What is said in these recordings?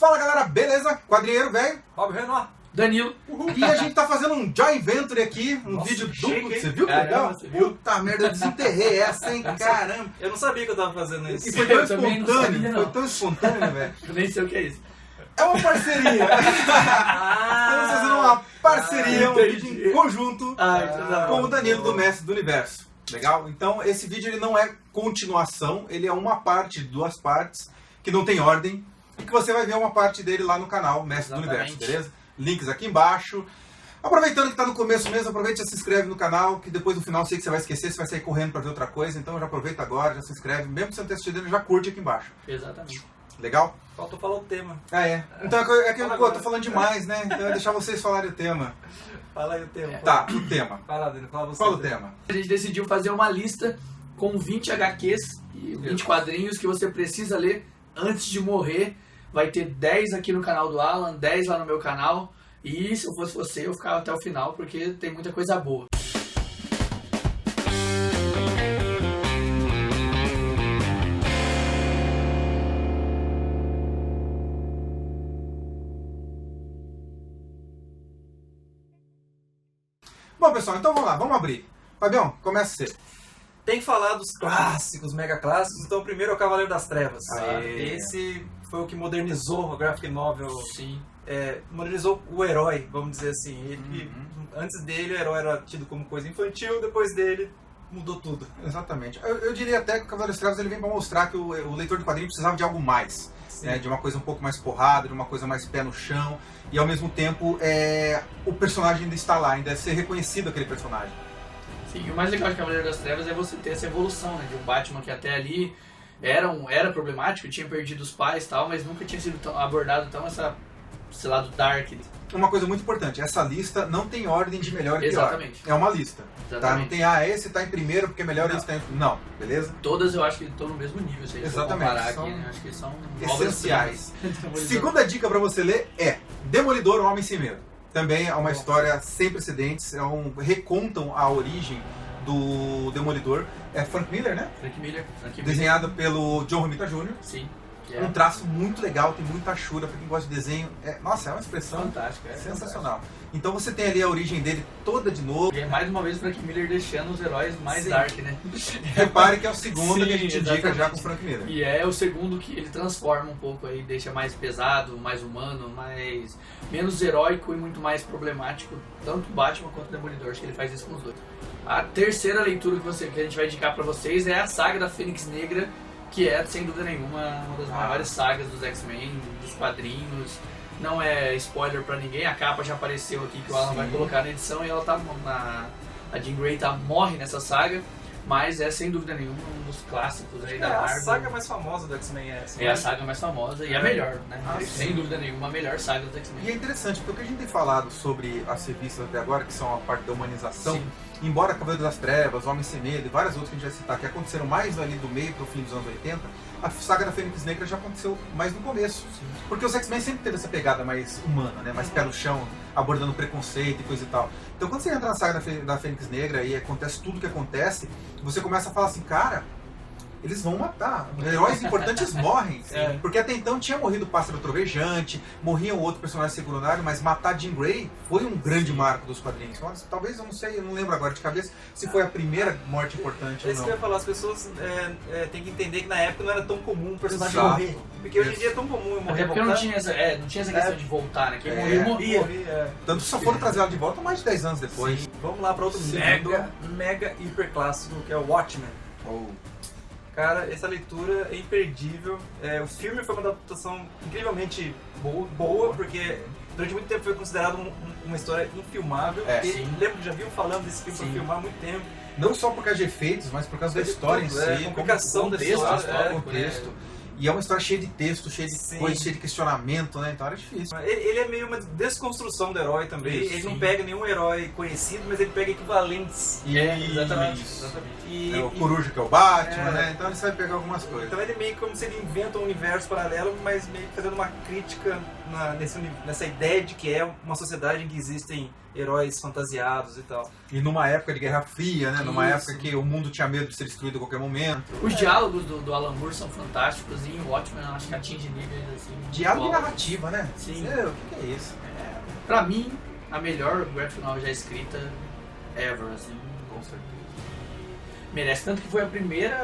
Fala galera, beleza? Quadrinheiro velho, Rob Renoir, Danilo. E a gente tá fazendo um Joy Venture aqui, vídeo duplo. Você viu que legal? Puta merda, eu desenterrei essa, hein? Caramba. eu não sabia que eu tava fazendo isso. E foi tão Eu também não espontâneo, sabia, não. foi tão espontâneo, velho. Eu nem sei o que é isso. É uma parceria. Estamos fazendo uma parceria, um vídeo em conjunto com o Danilo do Mestre do Universo. Legal? Então esse vídeo ele não é continuação, ele é uma parte, duas partes, que não tem ordem, e que você vai ver uma parte dele lá no canal Mestre do Universo, beleza? Links aqui embaixo. Aproveitando que tá no começo mesmo, aproveite e já se inscreve no canal, que depois no final eu sei que você vai esquecer, você vai sair correndo pra ver outra coisa, então já aproveita agora, já se inscreve, mesmo que você não tenha assistido, já curte aqui embaixo. Exatamente. Legal? Faltou falar o tema. Ah, é. Então é que eu tô falando demais, né? Então eu vou deixar vocês falarem o tema. Fala aí o tema. Tá, o tema. Fala, Danilo, fala você. Qual o tema? A gente decidiu fazer uma lista com 20 HQs e 20 quadrinhos que você precisa ler antes de morrer. Vai ter 10 aqui no canal do Alan, 10 lá no meu canal. E se eu fosse você, eu ficava até o final, porque tem muita coisa boa. Bom, pessoal, então vamos lá, vamos abrir. Fabião, começa você. Tem que falar dos clássicos, mega clássicos. Então, primeiro é o Cavaleiro das Trevas. Aê. Esse foi o que modernizou a graphic novel. Sim. Modernizou o herói, vamos dizer assim. Ele, antes dele, o herói era tido como coisa infantil, depois dele, mudou tudo. Exatamente. Eu diria até que o Cavaleiro das Trevas ele vem para mostrar que o leitor de quadrinhos precisava de algo mais. Né, de uma coisa um pouco mais porrada, de uma coisa mais pé no chão. E ao mesmo tempo, o personagem ainda está lá, ainda é ser reconhecido aquele personagem. Sim, e o mais legal de Cavaleiro das Trevas é você ter essa evolução, né? De um Batman que até ali era problemático, tinha perdido os pais e tal, mas nunca tinha sido abordado tão esse lado dark. Uma coisa muito importante, essa lista não tem ordem de melhor e pior. Exatamente. É uma lista. Exatamente. Tá? Não tem, esse tá em primeiro porque é melhor, esse tá em... Não, beleza? Todas eu acho que estão no mesmo nível, se a gente for Exatamente, comparar são aqui, né? Acho que são essenciais. obras-primas. Segunda dica pra você ler é Demolidor, o Homem Sem Medo. Também é uma história sem precedentes, recontam a origem do Demolidor. É Frank Miller, né? Frank Miller. Desenhado pelo John Romita Jr. Sim. Um traço muito legal, tem muita achura, pra quem gosta de desenho. Nossa, é uma expressão fantástica. Sensacional. Então você tem ali a origem dele toda de novo. E é mais uma vez o Frank Miller deixando os heróis mais dark, né? Repare que é o segundo que a gente indica exatamente. já com o Frank Miller. E é o segundo que ele transforma um pouco aí, deixa mais pesado, mais humano, menos heróico e muito mais problemático, tanto o Batman quanto o Demolidor. Acho que ele faz isso com os dois. A terceira leitura que a gente vai indicar pra vocês é a saga da Fênix Negra, que é, sem dúvida nenhuma, uma das maiores sagas dos X-Men, dos quadrinhos. Não é spoiler pra ninguém, a capa já apareceu aqui que o Alan vai colocar na edição e ela tá a Jean Grey morre nessa saga, mas é sem dúvida nenhuma um dos clássicos aí da Marvel. A saga mais famosa do X-Men é essa. É a saga mais famosa e a melhor, né? Sem dúvida nenhuma, a melhor saga dos X-Men. E é interessante, porque o que a gente tem falado sobre as revistas até agora, que são a parte da humanização, Sim. embora Cavaleiro das Trevas, Homem Sem Medo e várias outras que a gente vai citar, que aconteceram mais ali do meio pro fim dos anos 80, a saga da Fênix Negra já aconteceu mais no começo. Sim. Porque os X-Men sempre teve essa pegada mais humana, né? Mais pé no chão, abordando preconceito e coisa e tal. Então quando você entra na saga da Fênix Negra e acontece tudo o que acontece, você começa a falar assim, cara, eles vão matar. Heróis importantes morrem. Porque até então tinha morrido o Pássaro Trovejante, morria um outro personagem secundário, mas matar Jean Grey foi um grande marco dos quadrinhos. Talvez, eu não sei, eu não lembro agora de cabeça se foi a primeira morte importante ou É isso não. que eu ia falar, as pessoas têm que entender que na época não era tão comum o personagem Exato. morrer. Porque hoje em dia é tão comum eu morrer. Até porque não tinha essa questão de voltar, né? Quem morria. Tanto só foram trazer ela de volta mais de 10 anos depois. Sim. Vamos lá para outro mega hiper clássico, que é o Watchmen. Cara, essa leitura é imperdível. O filme foi uma adaptação incrivelmente boa, porque durante muito tempo foi considerado uma história infilmável. Lembro que já vinham falando desse filme para filmar há muito tempo. Não só por causa de efeitos, mas por causa da história em si. A complicação da história. Contexto. E é uma história cheia de texto, cheia de coisa, cheia de questionamento, né? Então era difícil. Ele é meio uma desconstrução do herói também. Ele não pega nenhum herói conhecido, mas ele pega equivalentes. Exatamente. E o Coruja, que é o Batman, né? Então ele sabe pegar algumas coisas. Então ele é meio como se ele inventa um universo paralelo, mas meio que fazendo uma crítica nessa ideia de que é uma sociedade em que existem heróis fantasiados e tal. E numa época de Guerra Fria, né? Numa Isso. época que o mundo tinha medo de ser destruído a qualquer momento. Os diálogos do Alan Moore são fantásticos e em Watchmen eu acho que atinge níveis assim. Diálogo e igual. narrativa, né? Sim. O que é isso? Pra mim, a melhor graphic novel já escrita ever, assim, com certeza. Merece, tanto que foi o primeiro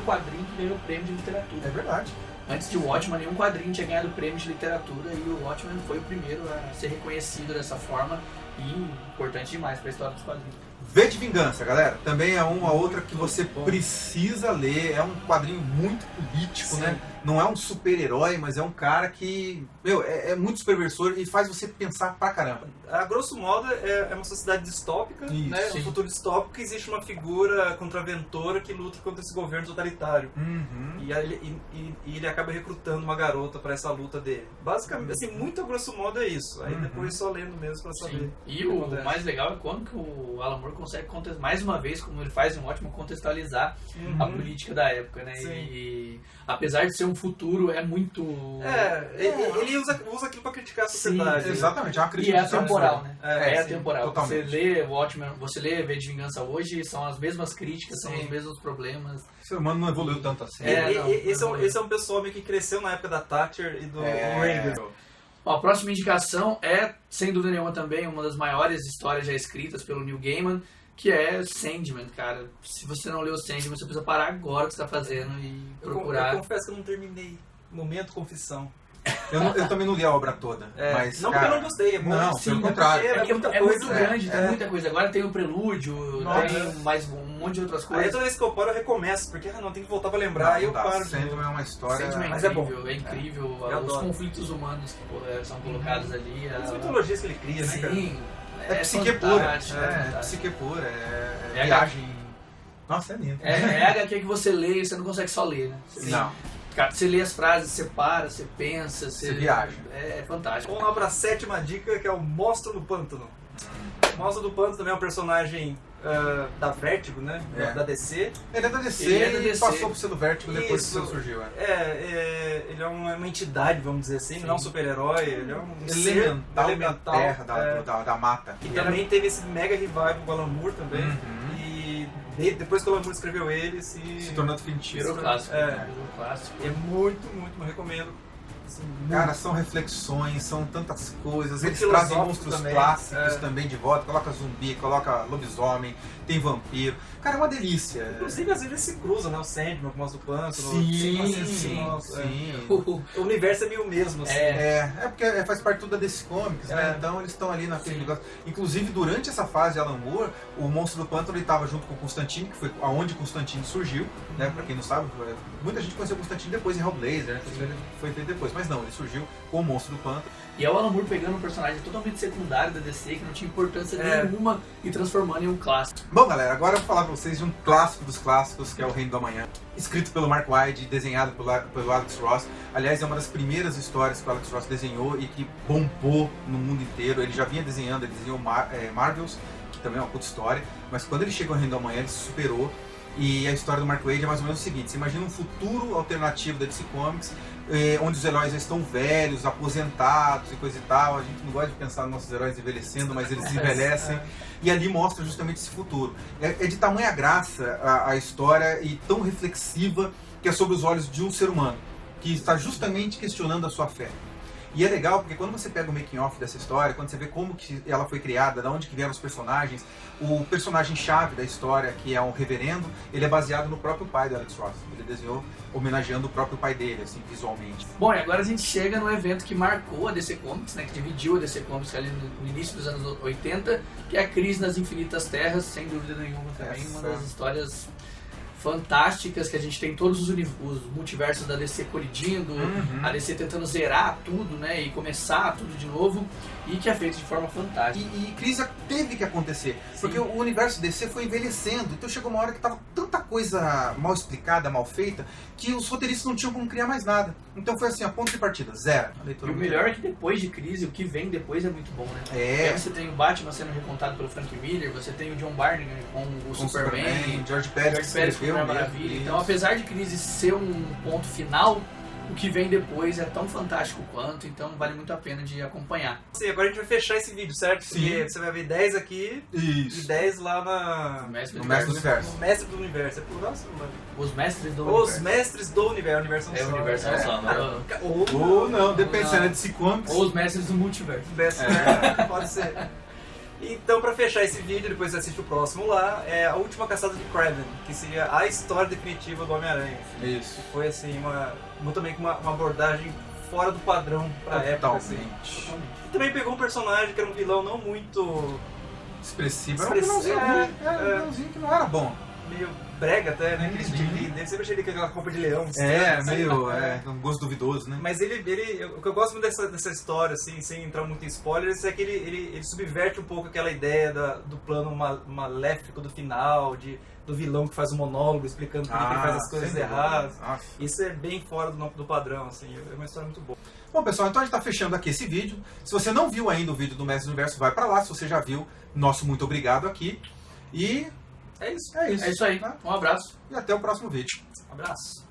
quadrinho que ganhou o prêmio de literatura. É verdade. Antes de Watchmen, nenhum quadrinho tinha ganhado o prêmio de literatura e o Watchmen foi o primeiro a ser reconhecido dessa forma e importante demais pra história dos quadrinhos. V de Vingança, galera. Também é uma outra que você bom. precisa ler. É um quadrinho muito político, Sim. né? Não é um super-herói, mas é um cara que, meu, é muito superversor e faz você pensar pra caramba. A grosso modo, é uma sociedade distópica, Isso, né? sim. Um futuro distópico que existe uma figura contraventora que luta contra esse governo totalitário. Uhum. E ele acaba recrutando uma garota pra essa luta dele. Basicamente, assim, muito a grosso modo é isso. Aí Uhum. depois só lendo mesmo pra saber. Sim. E que o acontece. mais legal é quando que o Alan Moore consegue, mais uma vez, como ele faz um ótimo, contextualizar Uhum. a política da época, né? Sim. E apesar de ser um futuro, é muito... Ele usa aquilo pra criticar a sociedade. Sim, Exatamente, é uma E crítica é social. atemporal, né? É, É sim, atemporal. totalmente. Você lê o Watchmen, você lê V de Vingança hoje, são as mesmas críticas, são Sim. os mesmos problemas. O ser humano não evoluiu tanto assim. Esse é um pessoal meio que cresceu na época da Thatcher e do Reagan. Bom, a próxima indicação é, sem dúvida nenhuma também, uma das maiores histórias já escritas pelo Neil Gaiman, que é Sandman, cara. Se você não leu Sandman, você precisa parar agora o que você está fazendo e procurar. Eu confesso que eu não terminei. Momento confissão. Eu também não li a obra toda. Mas, não cara, porque eu não gostei, é bom. Não, Sim, pelo contrário. É muita É coisa. muito grande, tem muita coisa. Agora tem o Prelúdio, Nossa. tem mais um monte de outras Aí coisas. toda vez que eu paro eu recomeço, porque não tem que voltar pra lembrar, aí eu paro. de Sandman novo. é uma história... Sandman mas é é bom. incrível, é incrível. Eu Os adoro. conflitos humanos que são colocados ali. As mitologias que ele cria, né, cara? Sim. É psique pura. fantástico, É fantástico. psique pura. É É viagem... Nossa, é lindo. É HQ que você lê e você não consegue só ler, né? Você Não. Cara, você lê as frases, você para, você pensa, Você viaja. É fantástico. Vamos lá pra sétima dica, que é o Monstro do Pântano. O Monstro do Pântano também é um personagem da Vertigo, né? É. Da DC. Ele é da DC Ele é da e DC. passou por ser do Vertigo depois que Isso. o seu surgiu. Ele é uma entidade, vamos dizer assim, não é um super-herói, ele é um Elemental, elemental da terra, da mata. E também teve esse mega revival com o Alan Moore também. Uhum. E depois que o Alan Moore escreveu ele, Se tornou definitivo. Virou clássico. É. né? Virou clássico. é muito, muito, eu recomendo. Assim, Cara, são reflexões, são tantas coisas. Muito Eles trazem filosófico monstros também, clássicos é. também de volta. Coloca zumbi, coloca lobisomem, tem vampiro. Cara, é uma delícia. Inclusive, às vezes eles se cruzam, né? O Sandman com o Monstro do Pântano. Sim. O universo é meio o mesmo, assim. É porque faz parte tudo da DC Comics, né? É. Então eles estão ali naquele Sim. negócio. Inclusive, durante essa fase de Alan Moore, o Monstro do Pântano estava junto com o Constantine, que foi aonde Constantine surgiu, né? Pra quem não sabe, muita gente conheceu o Constantine depois em Hellblazer, né? Foi feito depois, mas não, ele surgiu com o Monstro do Pântano. E é o Alan Moore pegando um personagem totalmente secundário da DC, que não tinha importância nenhuma, e transformando em um clássico. Bom, galera, agora eu vou falar pra vocês de um clássico dos clássicos, que é O Reino do Amanhã. Escrito pelo Mark Waid, desenhado pelo Alex Ross. Aliás, é uma das primeiras histórias que o Alex Ross desenhou e que bombou no mundo inteiro. Ele já vinha desenhando, ele desenhou Marvels, que também é uma puta história. Mas quando ele chegou ao Reino do Amanhã, ele se superou. E a história do Mark Waid é mais ou menos o seguinte: você imagina um futuro alternativo da DC Comics, onde os heróis já estão velhos, aposentados e coisa e tal. A gente não gosta de pensar nos nossos heróis envelhecendo, mas eles envelhecem. E ali mostra justamente esse futuro. É de tamanha graça a história e tão reflexiva que é sobre os olhos de um ser humano, que está justamente questionando a sua fé. E é legal porque quando você pega o making off dessa história, quando você vê como que ela foi criada, de onde que vieram os personagens, o personagem-chave da história, que é um reverendo, ele é baseado no próprio pai do Alex Ross. Ele desenhou homenageando o próprio pai dele, assim, visualmente. Bom, e agora a gente chega no evento que marcou a DC Comics, né, que dividiu a DC Comics ali no início dos anos 80, que é a Crise nas Infinitas Terras, sem dúvida nenhuma também, uma das histórias fantásticas que a gente tem todos os multiversos da DC colidindo, a DC tentando zerar tudo, né, e começar tudo de novo, e que é feito de forma fantástica. E crise teve que acontecer, porque o universo DC foi envelhecendo, então chegou uma hora que tava tanta coisa mal explicada, mal feita, que os roteiristas não tinham como criar mais nada. Então foi assim, a ponto de partida, zero. E o melhor é que depois de Crise, o que vem depois é muito bom, né? Porque você tem o Batman sendo recontado pelo Frank Miller, você tem o John Barney com o Superman, George Pérez com Mulher Maravilha. Então, apesar de Crise ser um ponto final, o que vem depois é tão fantástico quanto, então vale muito a pena de acompanhar. Sim, agora a gente vai fechar esse vídeo, certo? Sim. Porque você vai ver 10 aqui Isso. e 10 lá na... No Mestre No do Mestre do Universo. Universo. No Mestre do Universo. É por nossa, mano. Os Mestres do Os Universo. Mestres do Universo. Universo É o Universo só, não. Ou não, depende se é de 5 anos. Ou os Mestres do Multiverso. Pode ser. Então, pra fechar esse vídeo, depois você assiste o próximo lá, é a última caçada de Kraven, que seria a história definitiva do Homem-Aranha. Isso. Foi assim, também com uma abordagem fora do padrão pra época. Assim. Totalmente. E também pegou um personagem que era um vilão não muito... Expressivo. Era um vilãozinho ruim. Era um vilãozinho que não era bom. meio brega até, né? Aquele estilo dele, sempre achei ele com aquela roupa de leão. Meio um gosto duvidoso, né? Mas o que eu gosto muito dessa história, assim, sem entrar muito em spoilers, é que ele subverte um pouco aquela ideia do plano maléfico do final, do vilão que faz um monólogo explicando por que ele faz as coisas erradas. Isso é bem fora do padrão, assim, é uma história muito boa. Bom, pessoal, então a gente está fechando aqui esse vídeo. Se você não viu ainda o vídeo do Mestre do Universo, vai para lá. Se você já viu, nosso muito obrigado aqui. E é isso. É isso aí. Um abraço. E até o próximo vídeo. Um abraço.